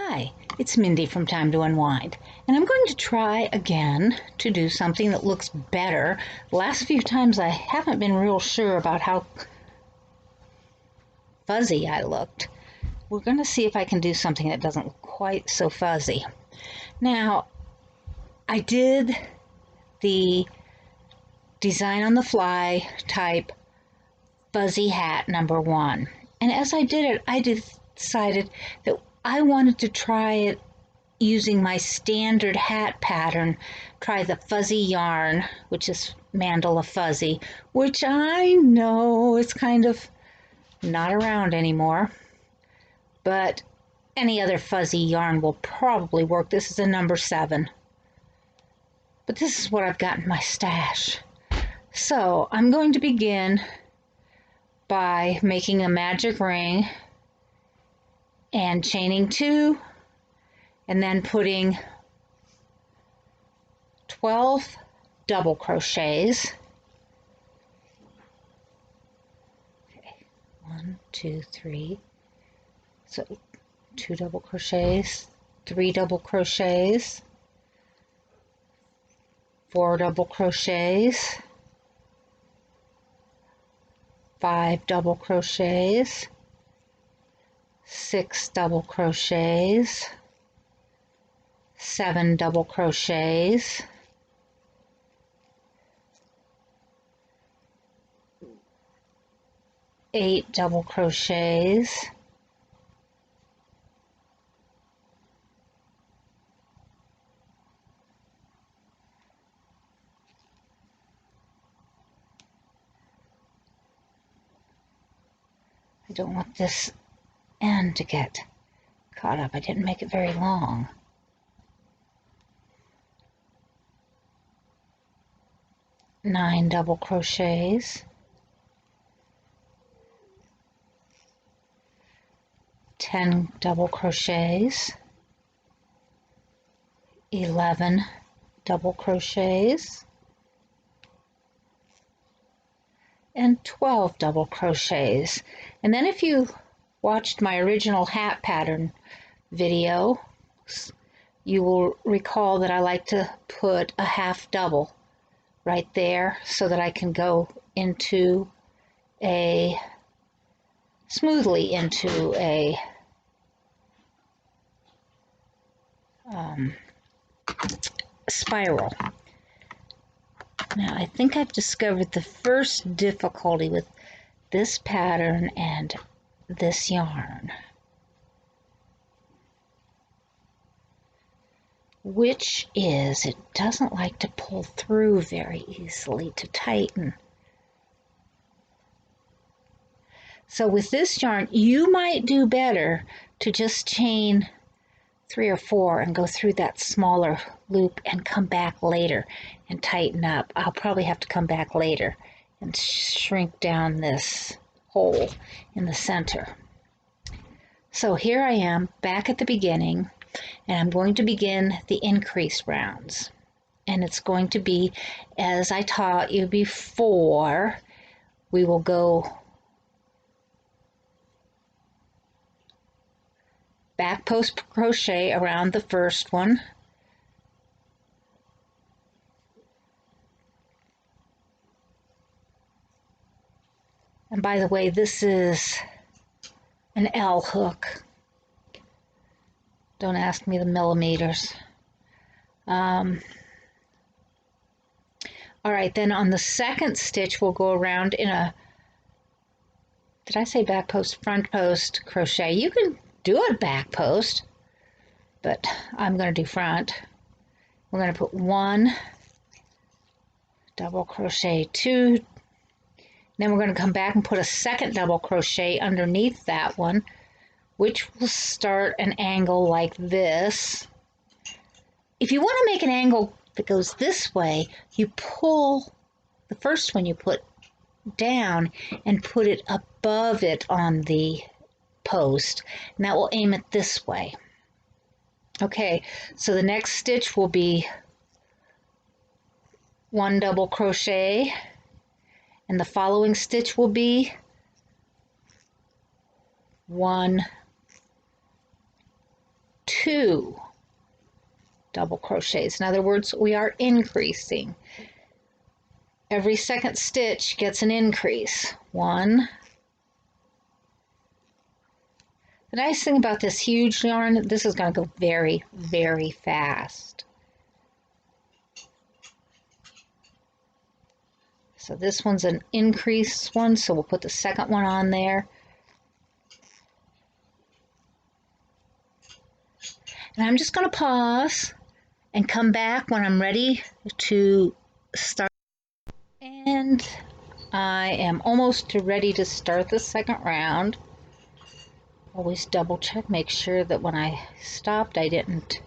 Hi, it's Mindy from Time to Unwind, and I'm going to try again to do something that looks better. The last few times I haven't been real sure about how fuzzy I looked. We're going to see if I can do something that doesn't look quite so fuzzy. Now, I did the design on the fly type fuzzy hat number 1, and as I did it, I decided that I wanted to try it using my standard hat pattern, try the fuzzy yarn, which is Mandala Fuzzy, which I know is kind of not around anymore, but any other fuzzy yarn will probably work. This is a number 7, but this is what I've got in my stash. So I'm going to begin by making a magic ring and chaining 2, and then putting 12 double crochets. Okay, 1, 2, 3. So 2 double crochets, 3 double crochets, 4 double crochets, 5 double crochets, 6 double crochets, 7 double crochets, 8 double crochets, 'I don't want this end to get caught up. I didn't make it very long. 9 double crochets, 10 double crochets, 11 double crochets, and 12 double crochets. And then if you watched my original hat pattern video, you will recall that I like to put a half double right there so that I can go into smoothly into a spiral. Now I think I've discovered the first difficulty with this pattern and this yarn, which is it doesn't like to pull through very easily to tighten. So with this yarn, you might do better to just chain 3 or 4 and go through that smaller loop and come back later and tighten up. I'll probably have to come back later and shrink down this hole in the center. So here I am back at the beginning, and I'm going to begin the increase rounds. And it's going to be, as I taught you before, we will go back post crochet around the first one, and by the way, this is an L hook. Don't ask me the millimeters. All right, then on the second stitch we'll go around in a, did I say back post, front post crochet? You can do it back post, but I'm going to do front. We're going to put 1 double crochet, 2, then we're going to come back and put a second double crochet underneath that one, which will start an angle like this. If you want to make an angle that goes this way, you pull the first one you put down and put it above it on the post, and that will aim it this way. Okay, so the next stitch will be 1 double crochet, and the following stitch will be 1, 2 double crochets. In other words, we are increasing. Every second stitch gets an increase. 1. The nice thing about this huge yarn, this is going to go very, very fast. So this one's an increase one, so we'll put the second one on there. And I'm just going to pause and come back when I'm ready to start. And I am almost ready to start the second round. Always double check, make sure that when I stopped I didn't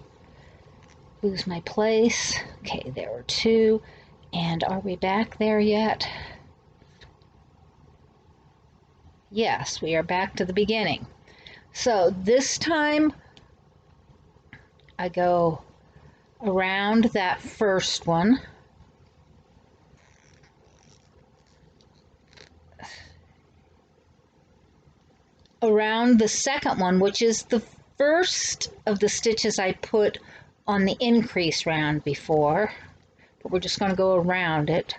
lose my place. Okay, there were 2. And are we back there yet? Yes, we are back to the beginning. So this time I go around that first one. Around the second one, which is the first of the stitches I put on the increase round before, but we're just going to go around it.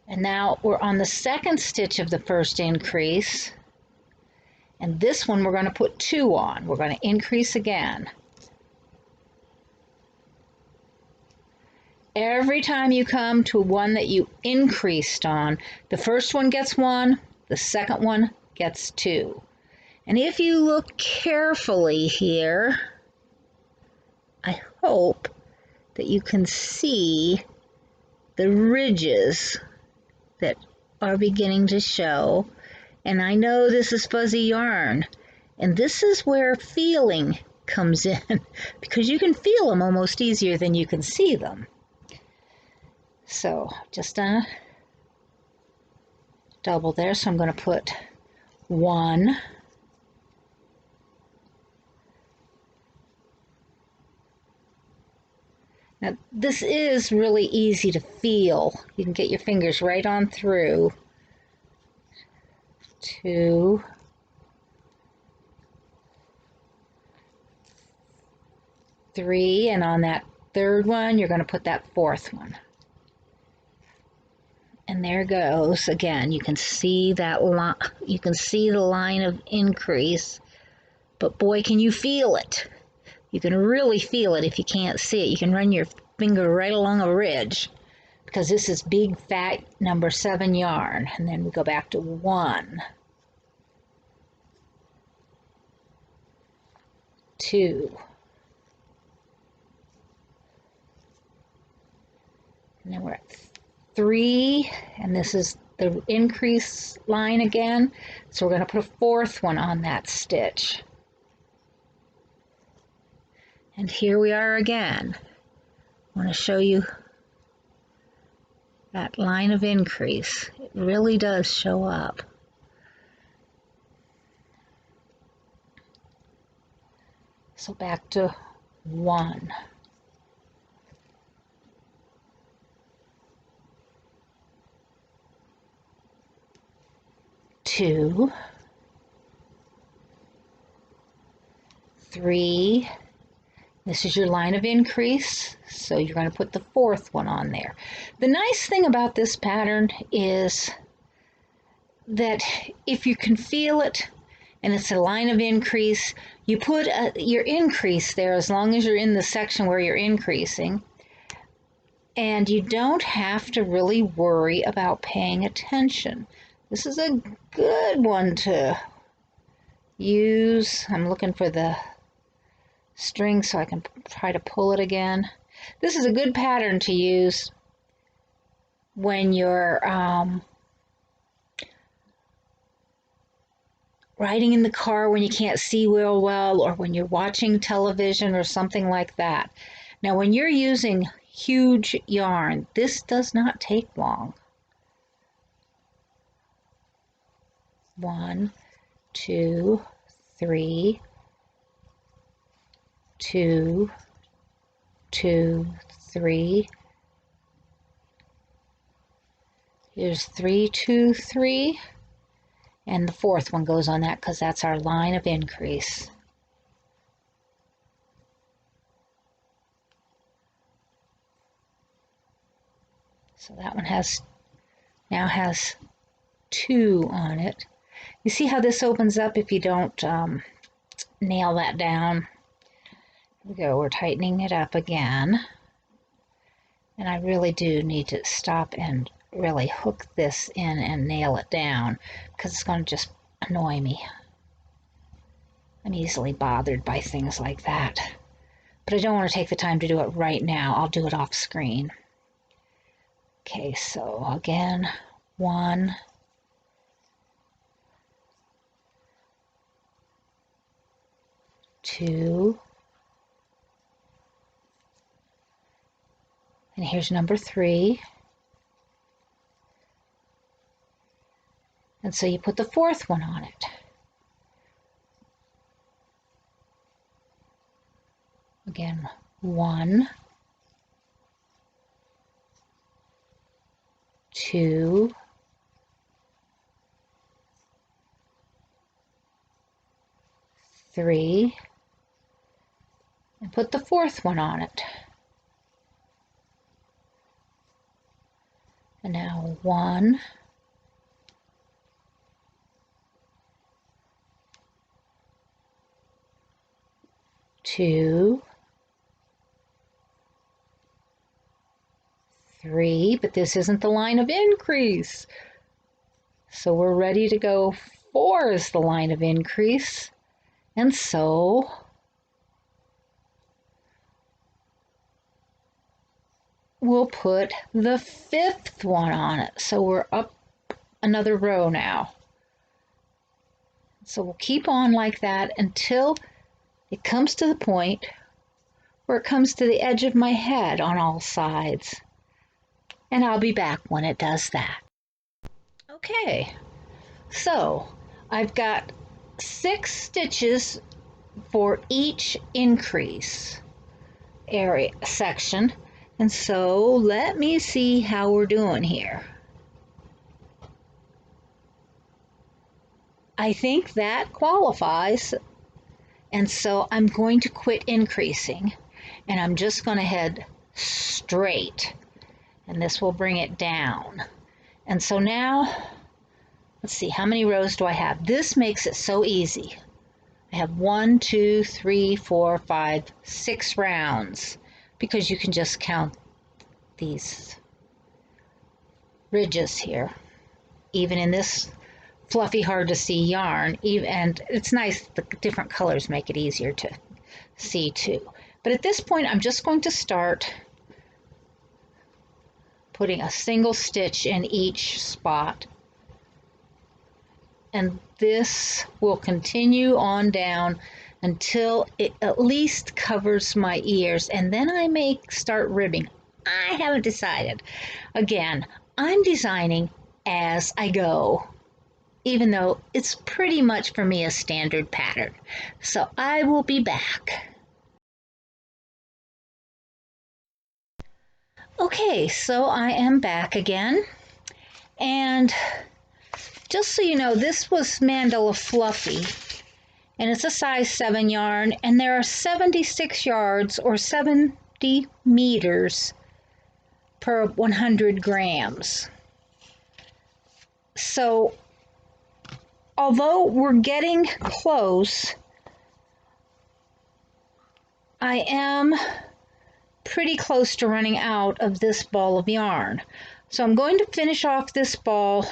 And now we're on the second stitch of the first increase, and this one we're going to put 2 on. We're going to increase again. Every time you come to one that you increased on, the first one gets 1, the second one gets 2. And if you look carefully here, I hope that you can see the ridges that are beginning to show. And I know this is fuzzy yarn, and this is where feeling comes in, because you can feel them almost easier than you can see them. So just done a double there, so I'm going to put 1, now this is really easy to feel. You can get your fingers right on through. 2, 3, and on that third one you're going to put that fourth one. And there goes again. You can see that line. You can see the line of increase, but boy, can you feel it. You can really feel it if you can't see it. You can run your finger right along a ridge, because this is big fat number 7 yarn. And then we go back to 1, 2, and then we're at 3, and this is the increase line again, so we're going to put a fourth one on that stitch. And here we are again. I want to show you that line of increase. It really does show up. So back to 1, 2, 3. This is your line of increase, so you're going to put the fourth one on there. The nice thing about this pattern is that if you can feel it and it's a line of increase, you put your increase there as long as you're in the section where you're increasing, and you don't have to really worry about paying attention. This is a good one to use. I'm looking for the string so I can try to pull it again. This is a good pattern to use when you're riding in the car when you can't see real well, or when you're watching television or something like that. Now when you're using huge yarn, this does not take long. 1, 2, 3, 2, 2, 3. Here's 3, 2, 3, and the fourth one goes on that because that's our line of increase. So that one now has 2 on it. You see how this opens up if you don't nail that down? Here we go, we're tightening it up again. And I really do need to stop and really hook this in and nail it down because it's going to just annoy me. I'm easily bothered by things like that. But I don't want to take the time to do it right now. I'll do it off screen. Okay, so again, 1, 2, and here's number 3. And so you put the 4th one on it. Again, 1, 2, 3, and put the 4th one on it. And now 1, 2, 3, but this isn't the line of increase. So we're ready to go. 4 is the line of increase. And so we'll put the 5th one on it. So we're up another row now. So we'll keep on like that until it comes to the point where it comes to the edge of my head on all sides. And I'll be back when it does that. Okay, so I've got 6 stitches for each increase section. And so let me see how we're doing here. I think that qualifies. And so I'm going to quit increasing and I'm just going to head straight. And this will bring it down. And so now, let's see, how many rows do I have? This makes it so easy. I have 1, 2, 3, 4, 5, 6 rounds because you can just count these ridges here. Even in this fluffy, hard to see yarn, and it's nice, the different colors make it easier to see too. But at this point, I'm just going to start putting a single stitch in each spot. And this will continue on down until it at least covers my ears, and then I may start ribbing. I haven't decided. Again, I'm designing as I go, even though it's pretty much for me a standard pattern. So I will be back. Okay, so I am back again, and just so you know, this was Mandala Fluffy, and it's a size 7 yarn, and there are 76 yards or 70 meters per 100 grams. So although we're getting close, I am pretty close to running out of this ball of yarn. So I'm going to finish off this ball,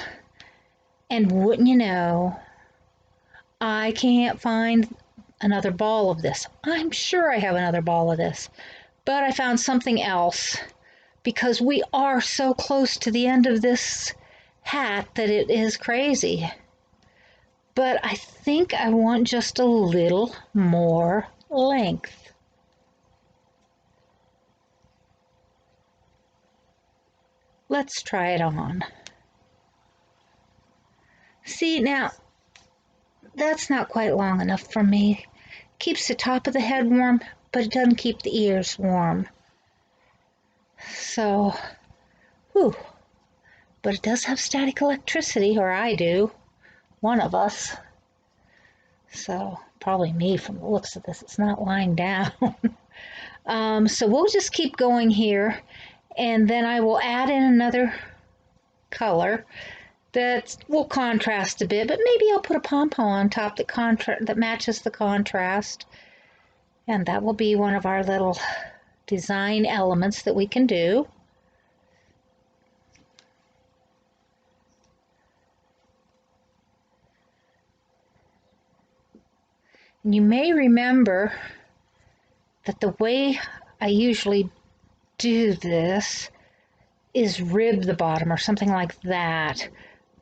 and wouldn't you know, I can't find another ball of this. I'm sure I have another ball of this, but I found something else because we are so close to the end of this hat that it is crazy. But I think I want just a little more length. Let's try it on. See, now, that's not quite long enough for me. Keeps the top of the head warm, but it doesn't keep the ears warm. So, whew. But it does have static electricity, or I do. One of us. So, probably me from the looks of this. It's not lying down. So we'll just keep going here. And then I will add in another color that will contrast a bit, but maybe I'll put a pom-pom on top that matches the contrast. And that will be one of our little design elements that we can do. And you may remember that the way I usually do this is rib the bottom or something like that,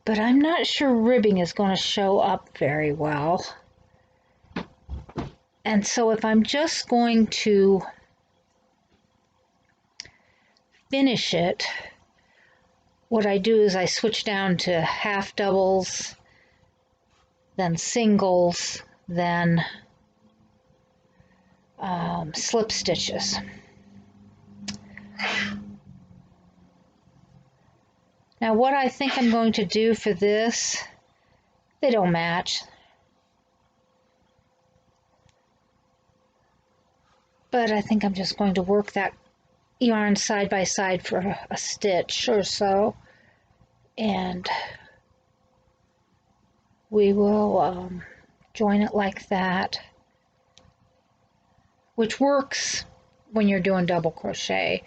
but I'm not sure ribbing is going to show up very well. And so if I'm just going to finish it, what I do is I switch down to half doubles, then singles, then slip stitches. Now what I think I'm going to do for this, they don't match, but I think I'm just going to work that yarn side by side for a stitch or so, and we will join it like that, which works when you're doing double crochet.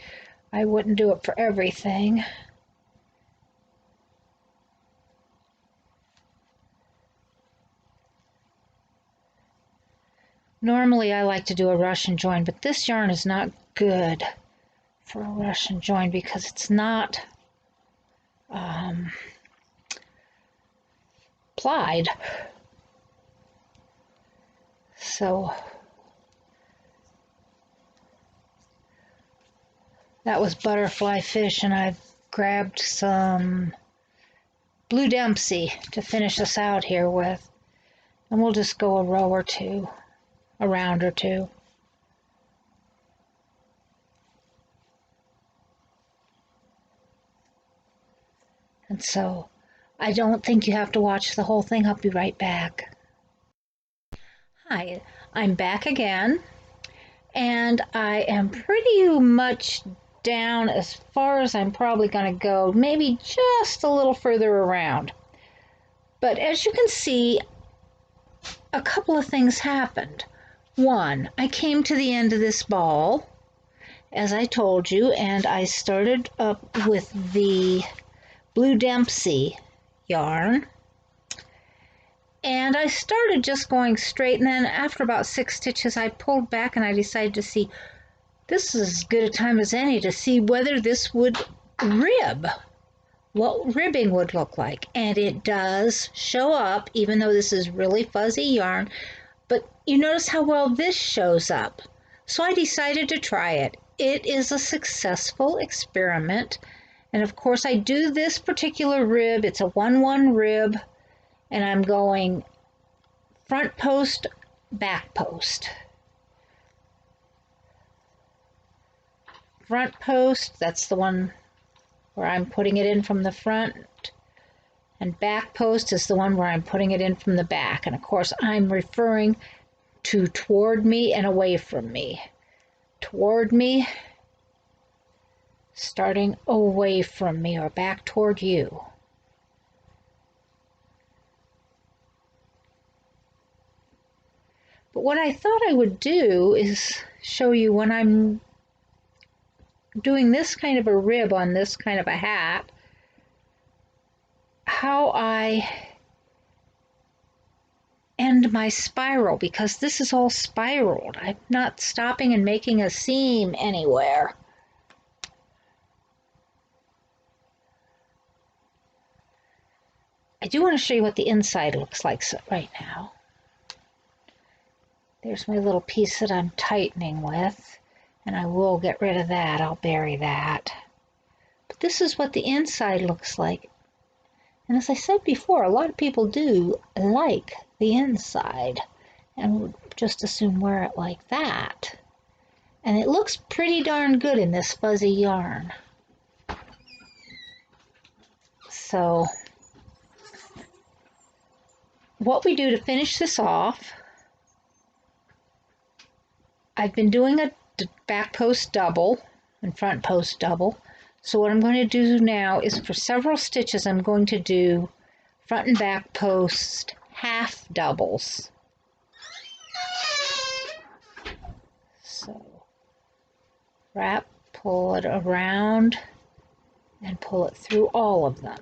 I wouldn't do it for everything. Normally I like to do a rush and join, but this yarn is not good for a rush and join because it's not plied. So that was butterfly fish, and I've grabbed some Blue Dempsey to finish us out here with, and we'll just go a row or two, a round or two. And so I don't think you have to watch the whole thing. I'll be right back. Hi, I'm back again, and I am pretty much down as far as I'm probably going to go, maybe just a little further around. But as you can see, a couple of things happened. One, I came to the end of this ball, as I told you, and I started up with the Blue Dempsey yarn. And I started just going straight, and then after about 6 stitches I pulled back and I decided to see, this is as good a time as any to see whether this would rib, what ribbing would look like. And it does show up, even though this is really fuzzy yarn, but you notice how well this shows up. So I decided to try it. It is a successful experiment, and of course I do this particular rib, it's a 1-1 rib, and I'm going front post, back post. Front post, that's the one where I'm putting it in from the front, and back post is the one where I'm putting it in from the back. And of course I'm referring to toward me and away from me. Toward me, starting away from me, or back toward you. But what I thought I would do is show you when I'm doing this kind of a rib on this kind of a hat, how I end my spiral, because this is all spiraled. I'm not stopping and making a seam anywhere. I do want to show you what the inside looks like right now. There's my little piece that I'm tightening with, and I will get rid of that. I'll bury that. But this is what the inside looks like. And as I said before, a lot of people do like the inside and would just as soon wear it like that. And it looks pretty darn good in this fuzzy yarn. So what we do to finish this off, I've been doing a back post double and front post double. So what I'm going to do now is for several stitches I'm going to do front and back post half doubles. So wrap, pull it around, and pull it through all of them.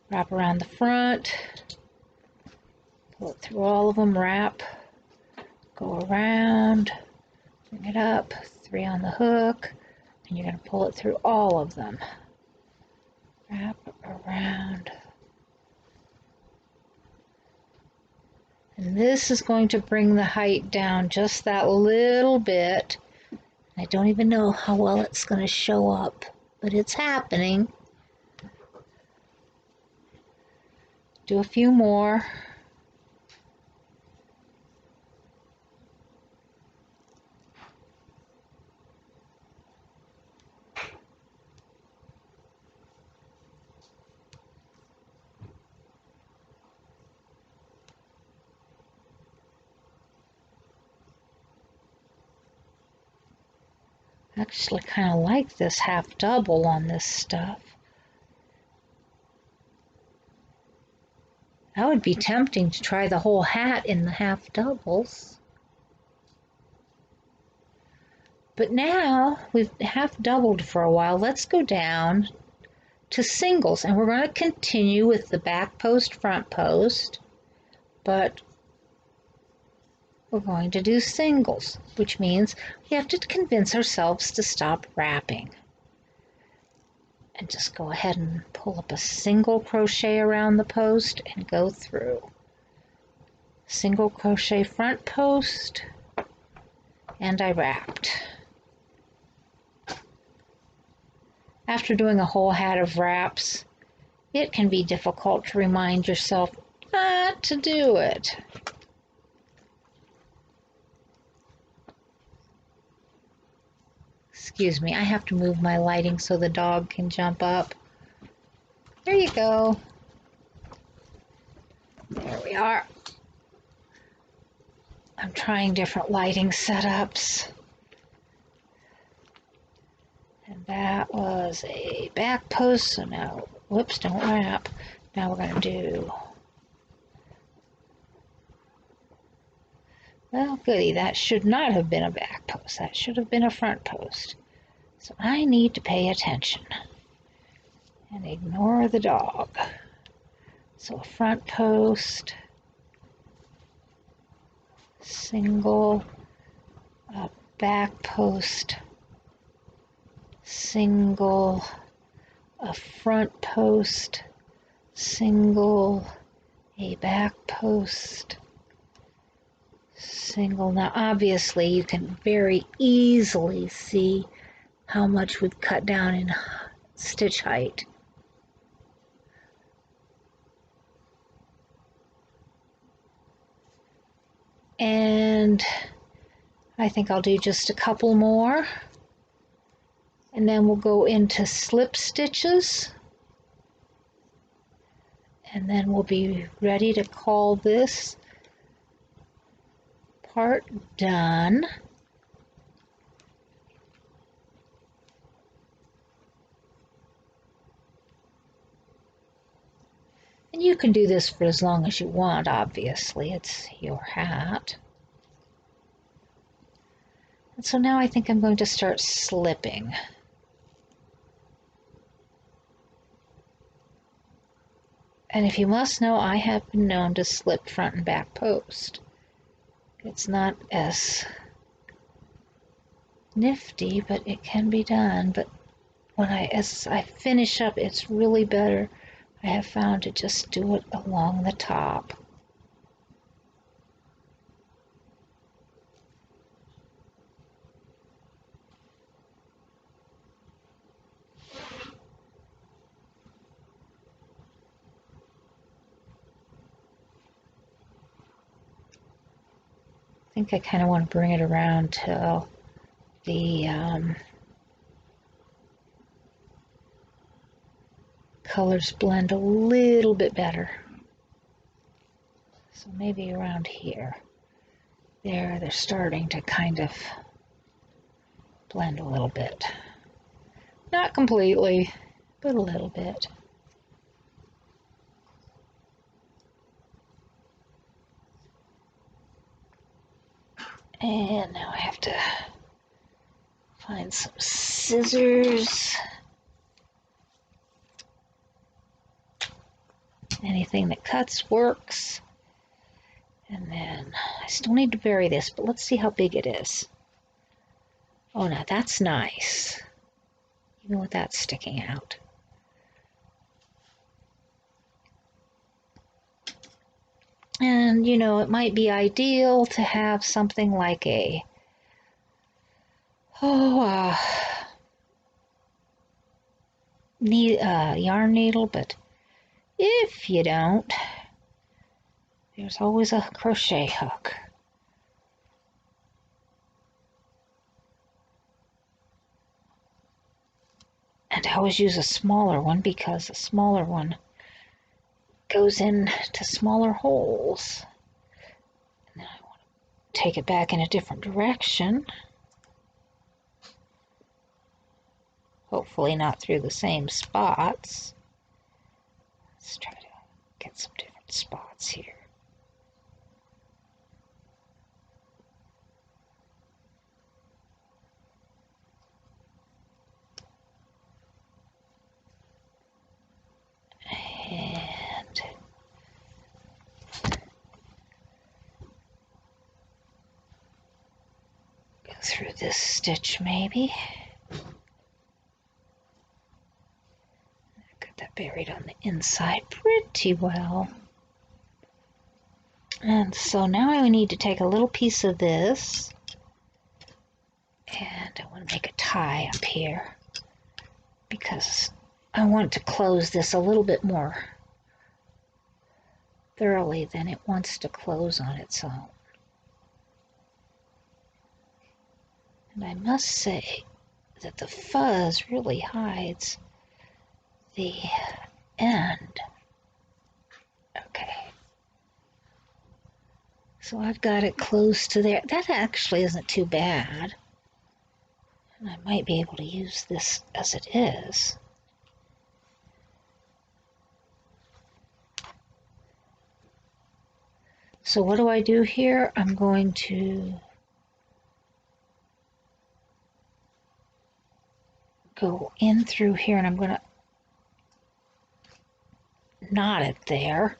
Wrap around the front, pull it through all of them, wrap, go around, bring it up, 3 on the hook, and you're going to pull it through all of them. Wrap around. And this is going to bring the height down just that little bit. I don't even know how well it's going to show up, but it's happening. Do a few more. I actually kind of like this half double on this stuff. That would be tempting to try the whole hat in the half doubles. But now we've half doubled for a while. Let's go down to singles, and we're going to continue with the back post, front post, but we're going to do singles, which means we have to convince ourselves to stop wrapping. And just go ahead and pull up a single crochet around the post and go through. Single crochet front post, and I wrapped. After doing a whole hat of wraps, it can be difficult to remind yourself not to do it. Excuse me, I have to move my lighting so the dog can jump up. There you go. There we are. I'm trying different lighting setups. And that was a back post, so now, whoops, don't wrap. Now we're going to do, well, goody, that should not have been a back post. That should have been a front post. So I need to pay attention and ignore the dog. So a front post, single, a back post, single, a front post, single, a back post, single. Now obviously you can very easily see how much we've cut down in stitch height. And I think I'll do just a couple more, and then we'll go into slip stitches, and then we'll be ready to call this part done. And you can do this for as long as you want, obviously. It's your hat. And so now I think I'm going to start slipping. And if you must know, I have been known to slip front and back post. It's not as nifty, but it can be done. But as I finish up, it's really better, I have found, to just do it along the top. I think I kind of want to bring it around till the colors blend a little bit better. So maybe around here. There, they're starting to kind of blend a little bit. Not completely, but a little bit. And now I have to find some scissors. Anything that cuts works. And then I still need to bury this, but let's see how big it is. Oh, now that's nice, even with that sticking out. And, you know, it might be ideal to have something like a, yarn needle, but if you don't, there's always a crochet hook. And I always use a smaller one because a smaller one goes into smaller holes. And then I want to take it back in a different direction. Hopefully not through the same spots. Let's try to get some different spots here. And go through this stitch maybe. Got that buried on the inside pretty well. And so now I need to take a little piece of this, and I want to make a tie up here because I want to close this a little bit more thoroughly than it wants to close on its own. And I must say that the fuzz really hides the end. Okay. So I've got it close to there. That actually isn't too bad. And I might be able to use this as it is. So what do I do here? I'm going to go in through here and I'm going to knot it there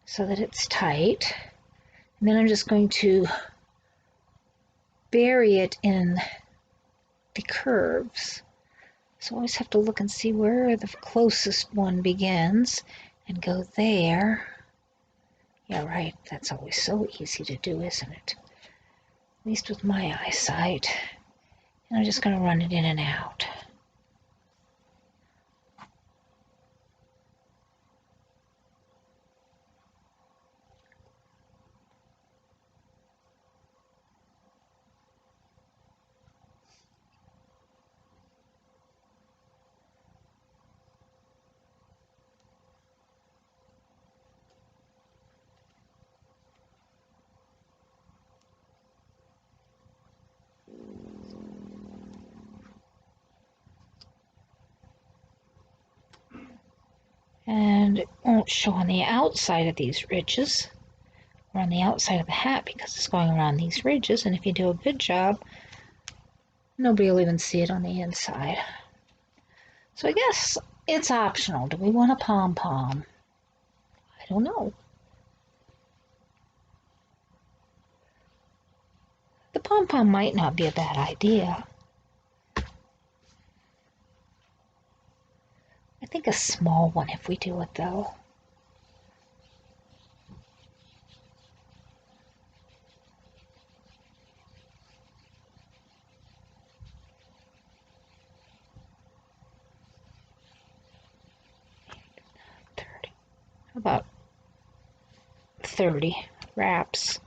so that it's tight. And then I'm just going to bury it in the curves. So I always have to look and see where the closest one begins and go there. Yeah, right. That's always so easy to do, isn't it? At least with my eyesight. And I'm just going to run it in and out. And it won't show on the outside of these ridges or on the outside of the hat because it's going around these ridges, and if you do a good job, nobody will even see it on the inside. So I guess it's optional. Do we want a pom-pom? I don't know. The pom-pom might not be a bad idea. I think a small one if we do it though. About 30 wraps.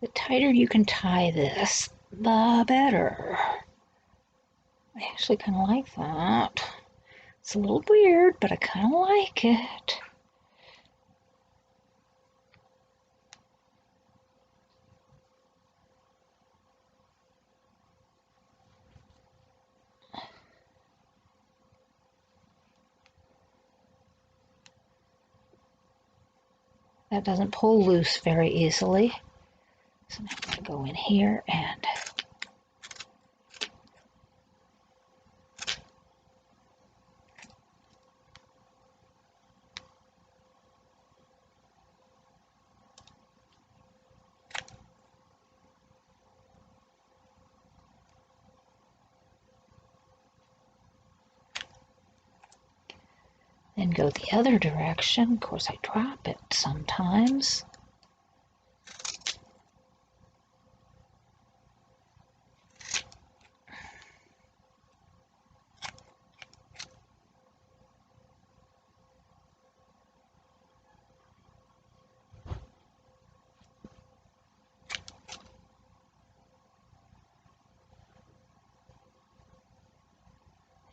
The tighter you can tie this, the better. I actually kind of like that. It's a little weird, but I kind of like it. That doesn't pull loose very easily. So now I'm going to go in here and then go the other direction. Of course, I drop it sometimes.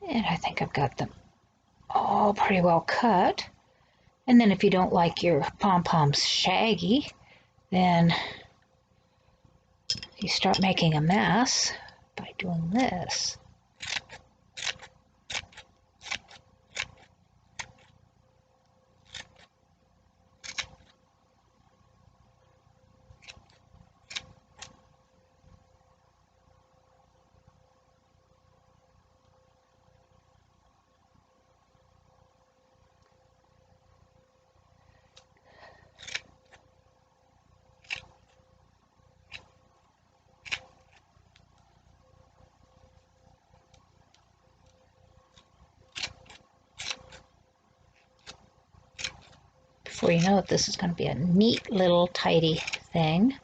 And I think I've got them all pretty well cut. And then if you don't like your pom-poms shaggy, then you start making a mess by doing this. Before you know it, this is going to be a neat little tidy thing.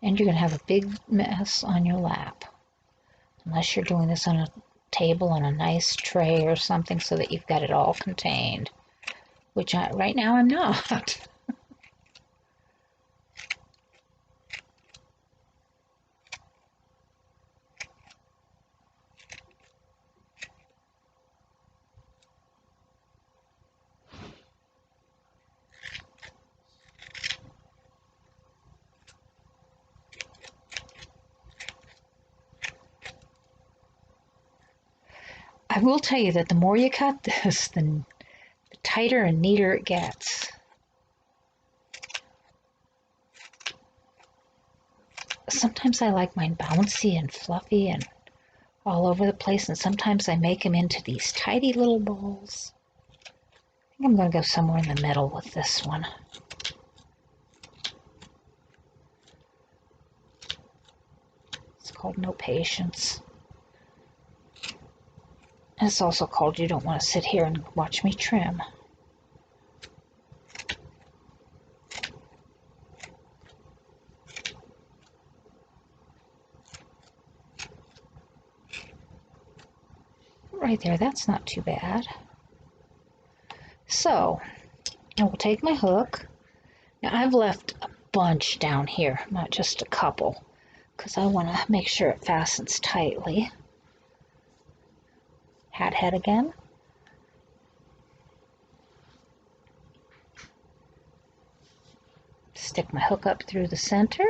And you're going to have a big mess on your lap. Unless you're doing this on a table on a nice tray or something so that you've got it all contained. Which right now I'm not. I will tell you that the more you cut this, the tighter and neater it gets. Sometimes I like mine bouncy and fluffy and all over the place, and sometimes I make them into these tidy little balls. I think I'm going to go somewhere in the middle with this one. It's called No Patience. And it's also called You Don't Want to Sit Here and Watch Me Trim. Right there, that's not too bad. So, I will take my hook. Now I've left a bunch down here, not just a couple, because I want to make sure it fastens tightly. Hat head again. Stick my hook up through the center.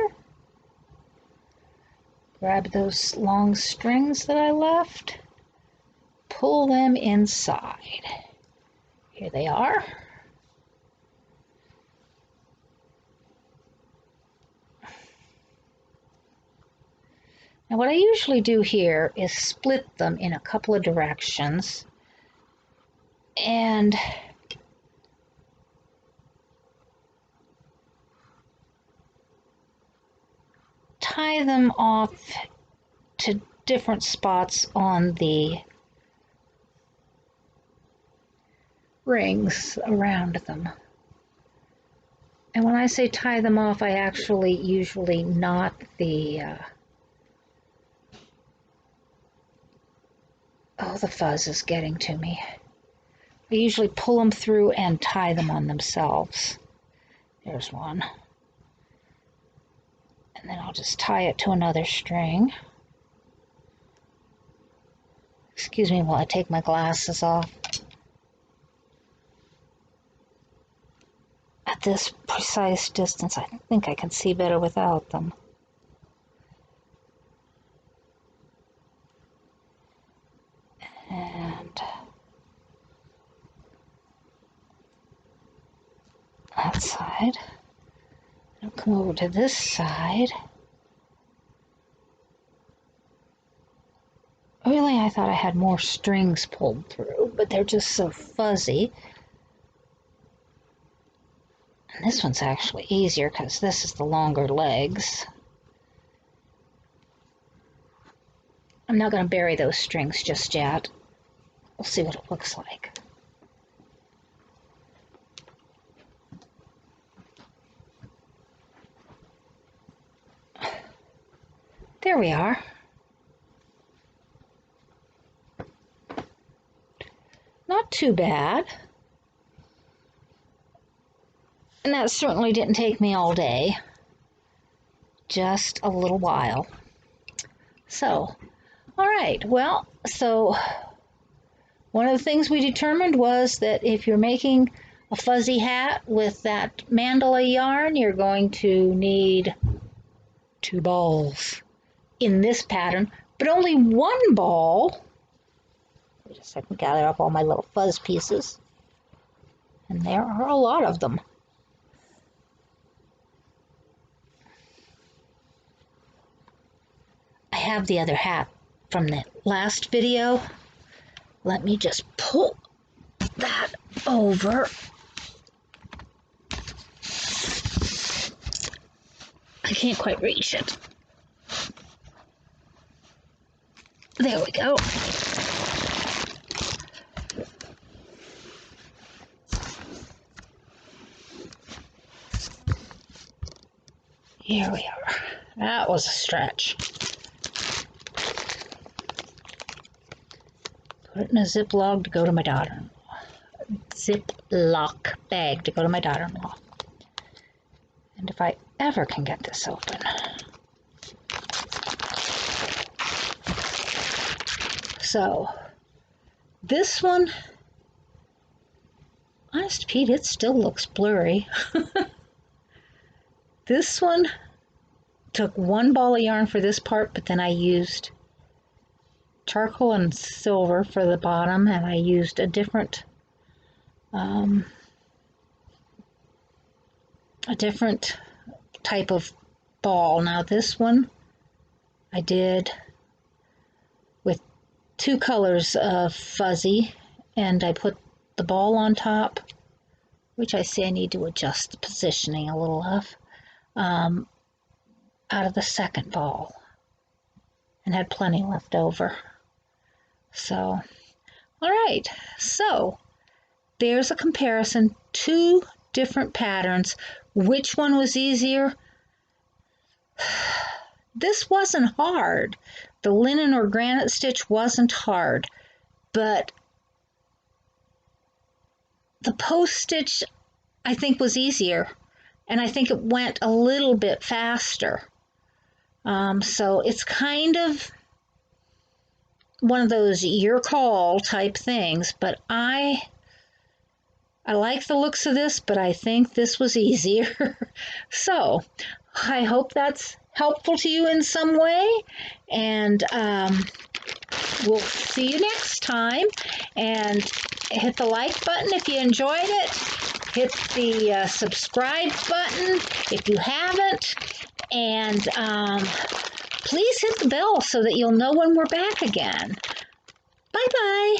Grab those long strings that I left. Pull them inside. Here they are. Now what I usually do here is split them in a couple of directions and tie them off to different spots on the rings around them. And when I say tie them off, I actually usually knot the Oh, the fuzz is getting to me. I usually pull them through and tie them on themselves. There's one. And then I'll just tie it to another string. Excuse me while I take my glasses off. At this precise distance, I think I can see better without them. And that side. I'll come over to this side. Really, I thought I had more strings pulled through, but they're just so fuzzy. And this one's actually easier because this is the longer legs. I'm not going to bury those strings just yet. We'll see what it looks like. There we are. Not too bad. And that certainly didn't take me all day. Just a little while. So, all right. Well, so one of the things we determined was that if you're making a fuzzy hat with that mandala yarn, you're going to need 2 balls in this pattern, but only 1 ball. Wait a second, gather up all my little fuzz pieces. And there are a lot of them. I have the other hat from the last video. Let me just pull that over. I can't quite reach it. There we go. Here we are. That was a stretch. Put it in a Ziploc to go to my daughter-in-law. Ziploc bag to go to my daughter-in-law. And if I ever can get this open. So, this one, honest Pete, it still looks blurry. This one took 1 ball of yarn for this part, but then I used charcoal and silver for the bottom, and I used a different type of ball. Now this one I did with 2 colors of fuzzy, and I put the ball on top, which I see I need to adjust the positioning a little of, out of the second ball, and had plenty left over. So, all right, so there's a comparison, 2 different patterns. Which one was easier? This wasn't hard. The linen or granite stitch wasn't hard, but the post stitch I think was easier, and I think it went a little bit faster. So it's kind of one of those your call type things, but I like the looks of this, but I think this was easier. So I hope that's helpful to you in some way, and we'll see you next time. And hit the like button if you enjoyed it. Hit the subscribe button if you haven't, and please hit the bell so that you'll know when we're back again. Bye-bye.